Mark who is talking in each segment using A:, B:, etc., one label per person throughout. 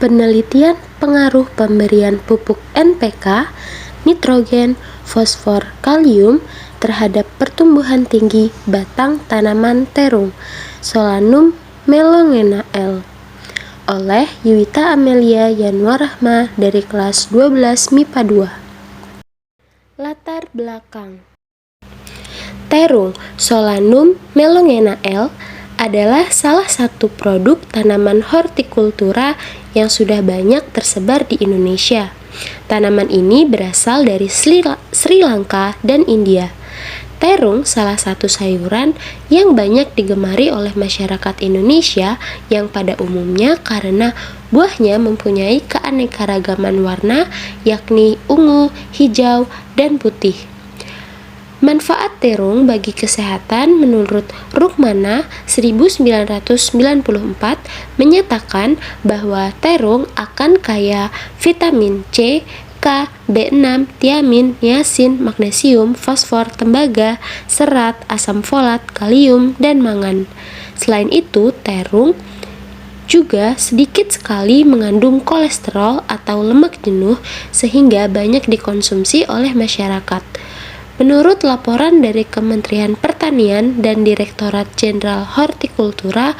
A: Penelitian pengaruh pemberian pupuk NPK, nitrogen, fosfor, kalium terhadap pertumbuhan tinggi batang tanaman terung Solanum melongena L. oleh Yuwita Amelia Yanwarahma dari kelas 12 MIPA 2. Latar belakang. Terung Solanum melongena L adalah salah satu produk tanaman hortikultura yang sudah banyak tersebar di Indonesia. Tanaman ini berasal dari Sri Lanka dan India. Terung salah satu sayuran yang banyak digemari oleh masyarakat Indonesia yang pada umumnya karena buahnya mempunyai keanekaragaman warna, yakni ungu, hijau, dan putih. Manfaat terung bagi kesehatan menurut Rukmana 1994 menyatakan bahwa terung akan kaya vitamin C, K, B6, tiamin, niacin, magnesium, fosfor, tembaga, serat, asam folat, kalium, dan mangan. Selain itu, terung juga sedikit sekali mengandung kolesterol atau lemak jenuh sehingga banyak dikonsumsi oleh masyarakat. Menurut laporan dari Kementerian Pertanian dan Direktorat Jenderal Hortikultura,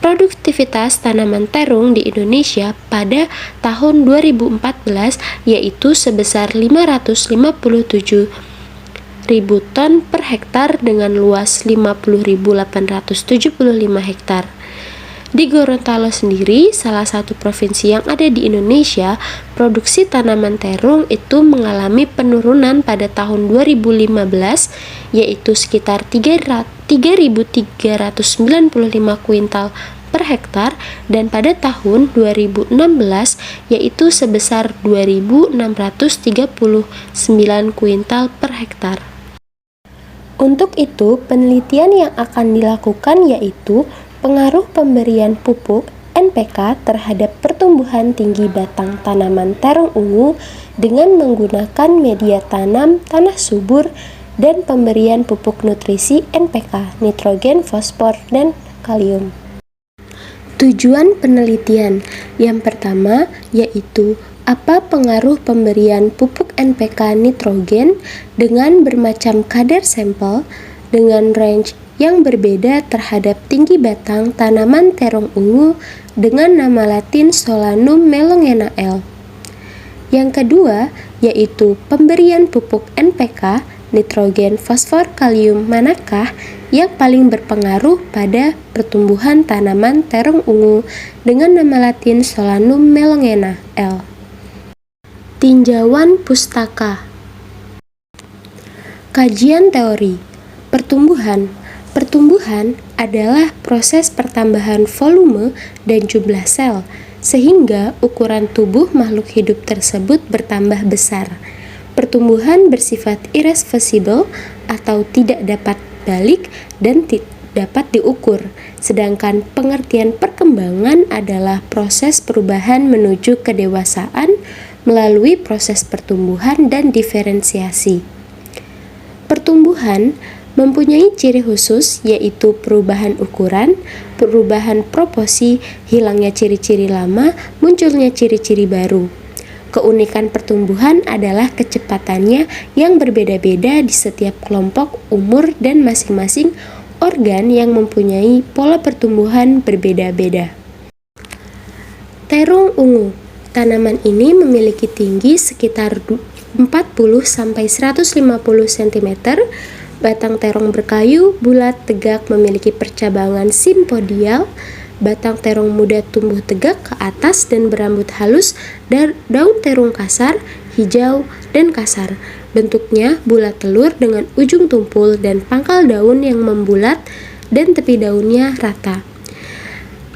A: produktivitas tanaman terung di Indonesia pada tahun 2014 yaitu sebesar 557.000 ton per hektar dengan luas 50.875 hektar. Di Gorontalo sendiri, salah satu provinsi yang ada di Indonesia, produksi tanaman terung itu mengalami penurunan pada tahun 2015, yaitu sekitar 3.395 kuintal per hektar, dan pada tahun 2016 yaitu sebesar 2.639 kuintal per hektar. Untuk itu, penelitian yang akan dilakukan yaitu pengaruh pemberian pupuk NPK terhadap pertumbuhan tinggi batang tanaman terung ungu dengan menggunakan media tanam tanah subur dan pemberian pupuk nutrisi NPK, nitrogen, fosfor, dan kalium. Tujuan penelitian yang pertama yaitu apa pengaruh pemberian pupuk NPK nitrogen dengan bermacam kadar sampel dengan range yang berbeda terhadap tinggi batang tanaman terung ungu dengan nama latin Solanum melongena L. Yang kedua yaitu pemberian pupuk NPK, nitrogen, fosfor, kalium manakah yang paling berpengaruh pada pertumbuhan tanaman terung ungu dengan nama latin Solanum melongena L. Tinjauan pustaka. Kajian teori. Pertumbuhan adalah proses pertambahan volume dan jumlah sel, sehingga ukuran tubuh makhluk hidup tersebut bertambah besar. Pertumbuhan bersifat irreversible atau tidak dapat balik dan dapat diukur, sedangkan pengertian perkembangan adalah proses perubahan menuju kedewasaan melalui proses pertumbuhan dan diferensiasi. Pertumbuhan mempunyai ciri khusus yaitu perubahan ukuran, perubahan proporsi, hilangnya ciri-ciri lama, munculnya ciri-ciri baru. Keunikan pertumbuhan adalah kecepatannya yang berbeda-beda di setiap kelompok umur dan masing-masing organ yang mempunyai pola pertumbuhan berbeda-beda. Terung ungu. Tanaman ini memiliki tinggi sekitar 40-150 cm. Batang terong berkayu, bulat, tegak, memiliki percabangan simpodial. Batang terong muda tumbuh tegak ke atas dan berambut halus. Daun terong kasar, hijau, dan kasar. Bentuknya bulat telur dengan ujung tumpul dan pangkal daun yang membulat dan tepi daunnya rata.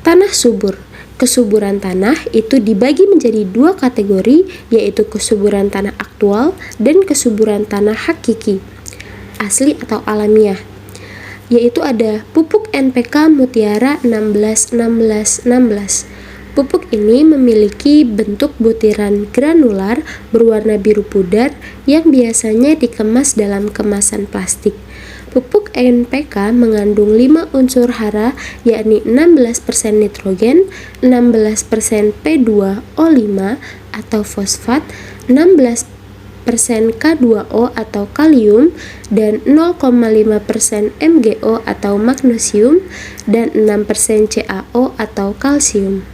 A: Tanah subur. Kesuburan tanah itu dibagi menjadi dua kategori, yaitu kesuburan tanah aktual dan kesuburan tanah hakiki, asli atau alamiah, yaitu ada pupuk NPK Mutiara 16-16-16. Pupuk ini memiliki bentuk butiran granular berwarna biru pudar yang biasanya dikemas dalam kemasan plastik. Pupuk NPK mengandung 5 unsur hara, yakni 16% nitrogen, 16% P2O5 atau fosfat, 16% K2O atau kalium, dan 0,5% MgO atau magnesium, dan 6% CaO atau kalsium.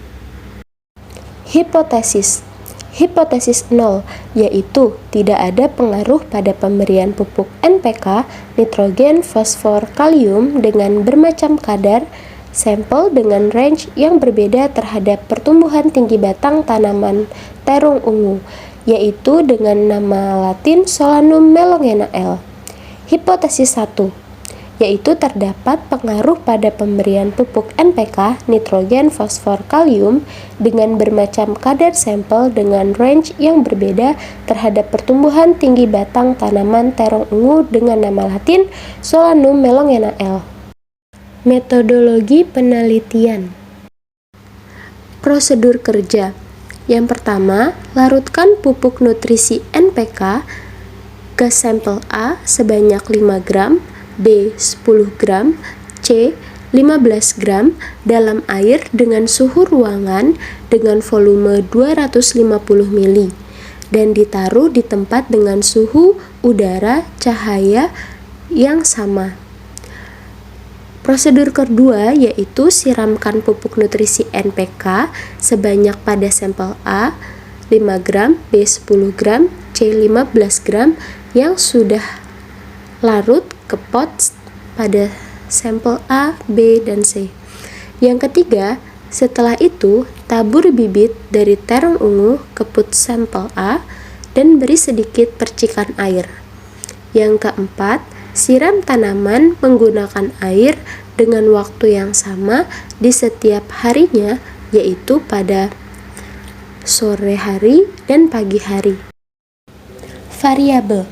A: Hipotesis 0, yaitu tidak ada pengaruh pada pemberian pupuk NPK, nitrogen, fosfor, kalium dengan bermacam kadar sampel dengan range yang berbeda terhadap pertumbuhan tinggi batang tanaman terung ungu, yaitu dengan nama latin Solanum melongena L. Hipotesis 1, yaitu terdapat pengaruh pada pemberian pupuk NPK, nitrogen, fosfor, kalium dengan bermacam kadar sampel dengan range yang berbeda terhadap pertumbuhan tinggi batang tanaman terong ungu dengan nama latin Solanum melongena L. Metodologi penelitian. Prosedur kerja. Yang pertama, larutkan pupuk nutrisi NPK ke sampel A sebanyak 5 gram, B 10 gram, C 15 gram dalam air dengan suhu ruangan dengan volume 250 ml dan ditaruh di tempat dengan suhu udara cahaya yang sama. Prosedur kedua yaitu siramkan pupuk nutrisi NPK sebanyak pada sampel A 5 gram, B 10 gram, C 15 gram yang sudah larut ke pot pada sampel A, B, dan C. Yang ketiga, setelah itu tabur bibit dari terong ungu ke pot sampel A dan beri sedikit percikan air. Yang keempat, siram tanaman menggunakan air dengan waktu yang sama di setiap harinya, yaitu pada sore hari dan pagi hari. Variabel.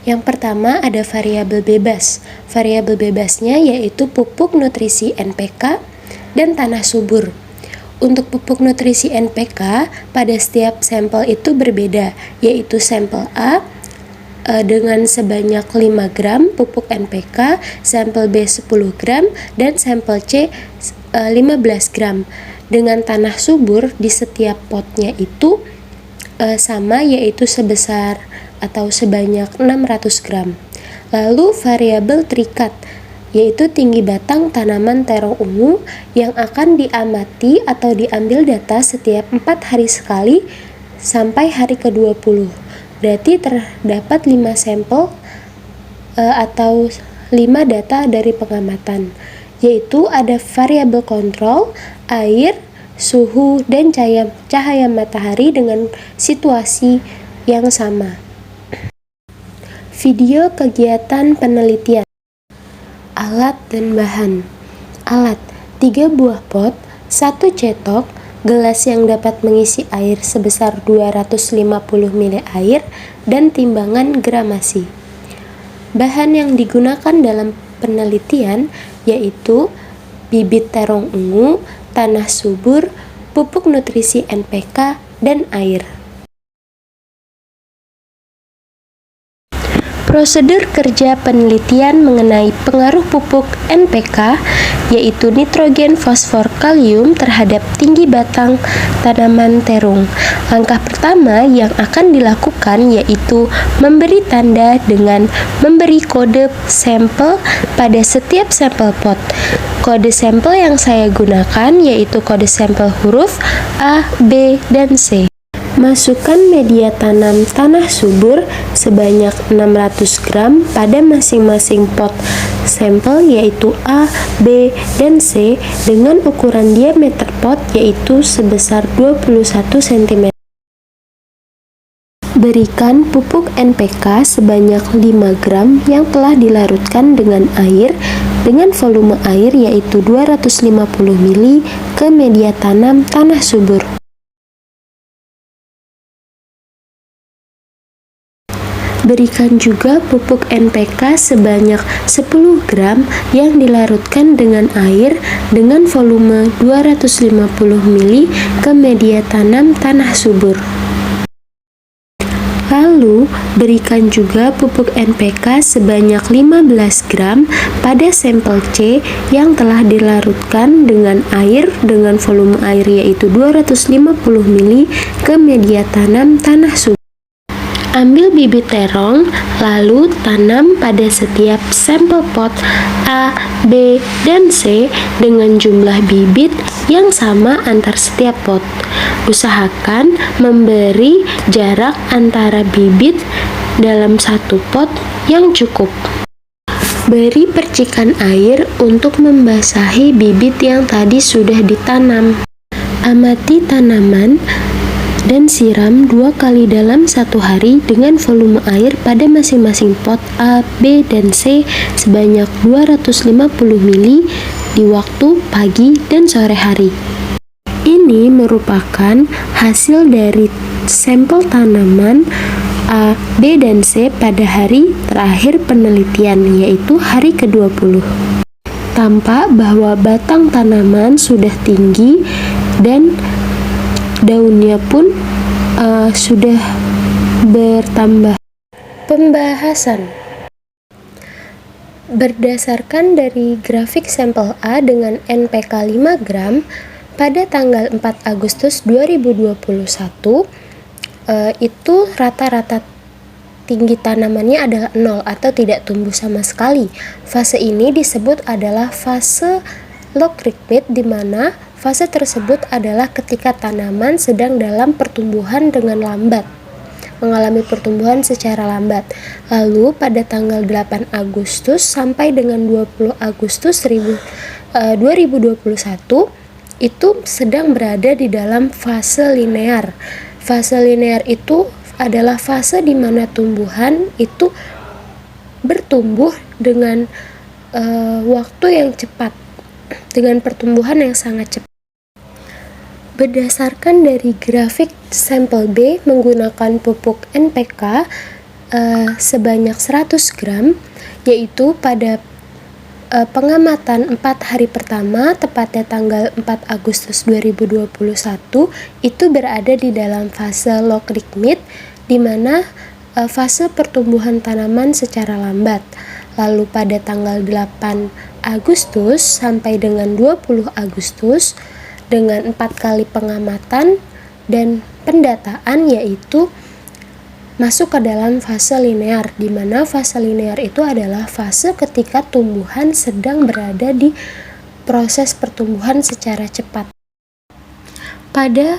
A: Yang pertama ada variabel bebas. Variabel bebasnya yaitu pupuk nutrisi NPK dan tanah subur. Untuk pupuk nutrisi NPK pada setiap sampel itu berbeda, yaitu sampel A dengan sebanyak 5 gram pupuk NPK, sampel B 10 gram, dan sampel C 15 gram. Dengan tanah subur di setiap potnya itu sama, yaitu sebesar atau sebanyak 600 gram. Lalu variabel terikat, yaitu tinggi batang tanaman terong ungu yang akan diamati atau diambil data setiap 4 hari sekali sampai hari ke-20. Berarti terdapat 5 sampel atau 5 data dari pengamatan, yaitu ada variabel kontrol, air, suhu, dan cahaya matahari dengan situasi yang sama. Video kegiatan penelitian. Alat dan bahan. Alat: 3 buah pot, 1 cetok, gelas yang dapat mengisi air sebesar 250 ml air, dan timbangan gramasi. Bahan yang digunakan dalam penelitian yaitu bibit terong ungu, tanah subur, pupuk nutrisi NPK, dan air. Prosedur kerja penelitian mengenai pengaruh pupuk NPK yaitu nitrogen, fosfor, kalium terhadap tinggi batang tanaman terung. Langkah pertama yang akan dilakukan yaitu memberi tanda dengan memberi kode sampel pada setiap sampel pot. Kode sampel yang saya gunakan yaitu kode sampel huruf A, B, dan C. Masukkan media tanam tanah subur sebanyak 600 gram pada masing-masing pot sampel yaitu A, B, dan C dengan ukuran diameter pot yaitu sebesar 21 cm. Berikan pupuk NPK sebanyak 5 gram yang telah dilarutkan dengan air dengan volume air yaitu 250 ml ke media tanam tanah subur. Berikan juga pupuk NPK sebanyak 10 gram yang dilarutkan dengan air dengan volume 250 ml ke media tanam tanah subur. Lalu Lalu, berikan juga pupuk NPK sebanyak 15 gram pada sampel C yang telah dilarutkan dengan air dengan volume air yaitu 250 ml ke media tanam tanah subur. Ambil bibit terong, lalu tanam pada setiap sampel pot A, B, dan C dengan jumlah bibit yang sama antar setiap pot. Usahakan memberi jarak antara bibit dalam satu pot yang cukup. Beri percikan air untuk membasahi bibit yang tadi sudah ditanam. Amati tanaman dan siram 2 kali dalam 1 hari dengan volume air pada masing-masing pot A, B, dan C sebanyak 250 ml di waktu pagi dan sore hari. Ini merupakan hasil dari sampel tanaman A, B, dan C pada hari terakhir penelitian, yaitu hari ke-20. Tampak bahwa batang tanaman sudah tinggi dan daunnya pun sudah bertambah. Pembahasan berdasarkan dari grafik sampel A dengan NPK 5 gram pada tanggal 4 Agustus 2021, itu rata-rata tinggi tanamannya adalah 0 atau tidak tumbuh sama sekali. Fase ini disebut adalah fase low creep mid, di mana fase tersebut adalah ketika tanaman sedang dalam pertumbuhan dengan lambat, mengalami pertumbuhan secara lambat. Lalu pada tanggal 8 Agustus sampai dengan 20 Agustus 2021 itu sedang berada di dalam fase linear. Fase linear itu adalah fase di mana tumbuhan itu bertumbuh dengan waktu yang cepat, dengan pertumbuhan yang sangat cepat. Berdasarkan dari grafik sampel B menggunakan pupuk NPK sebanyak 100 gram, yaitu pada pengamatan 4 hari pertama, tepatnya tanggal 4 Agustus 2021, itu berada di dalam fase low creep mid, di mana fase pertumbuhan tanaman secara lambat. Lalu pada tanggal 8 Agustus sampai dengan 20 Agustus dengan 4 kali pengamatan dan pendataan, yaitu masuk ke dalam fase linear, di mana fase linear itu adalah fase ketika tumbuhan sedang berada di proses pertumbuhan secara cepat. Pada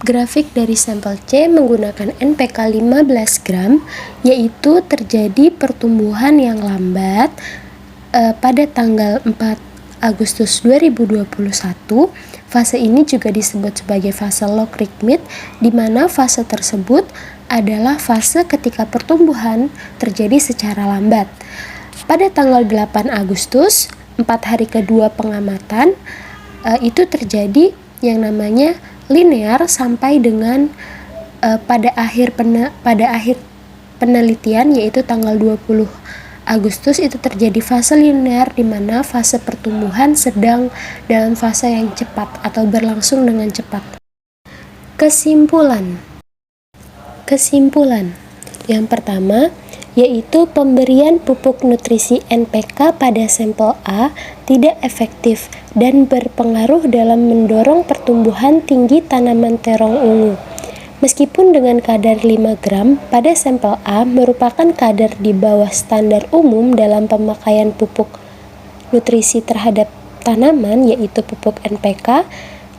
A: grafik dari sampel C menggunakan NPK 15 gram, yaitu terjadi pertumbuhan yang lambat pada tanggal 4 Agustus 2021. Fase ini juga disebut sebagai fase low creep mid, di mana fase tersebut adalah fase ketika pertumbuhan terjadi secara lambat. Pada tanggal 8 Agustus, 4 hari kedua pengamatan, itu terjadi yang namanya linear sampai dengan pada akhir penelitian, yaitu tanggal 20 Agustus itu terjadi fase linear, di mana fase pertumbuhan sedang dalam fase yang cepat atau berlangsung dengan cepat. Kesimpulan yang pertama yaitu pemberian pupuk nutrisi NPK pada sampel A tidak efektif dan berpengaruh dalam mendorong pertumbuhan tinggi tanaman terong ungu. Meskipun dengan kadar 5 gram pada sampel A merupakan kadar di bawah standar umum dalam pemakaian pupuk nutrisi terhadap tanaman, yaitu pupuk NPK,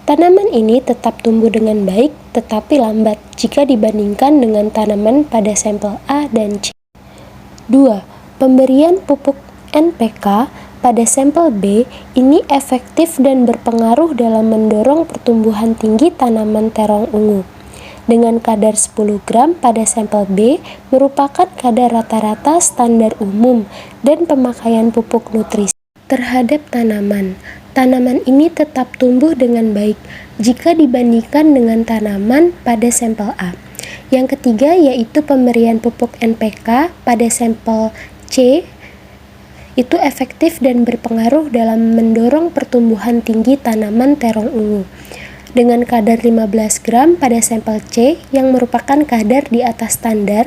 A: tanaman ini tetap tumbuh dengan baik tetapi lambat jika dibandingkan dengan tanaman pada sampel A dan C. 2. Pemberian pupuk NPK pada sampel B ini efektif dan berpengaruh dalam mendorong pertumbuhan tinggi tanaman terong ungu. Dengan kadar 10 gram pada sampel B merupakan kadar rata-rata standar umum dan pemakaian pupuk nutrisi terhadap tanaman. Tanaman ini tetap tumbuh dengan baik jika dibandingkan dengan tanaman pada sampel A. Yang ketiga yaitu pemberian pupuk NPK pada sampel C itu efektif dan berpengaruh dalam mendorong pertumbuhan tinggi tanaman terong ungu. Dengan kadar 15 gram pada sampel C yang merupakan kadar di atas standar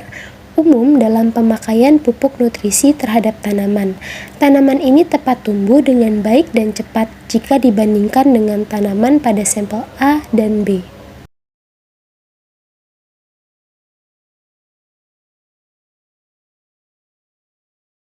A: umum dalam pemakaian pupuk nutrisi terhadap tanaman. Tanaman ini tepat tumbuh dengan baik dan cepat jika dibandingkan dengan tanaman pada sampel A dan B.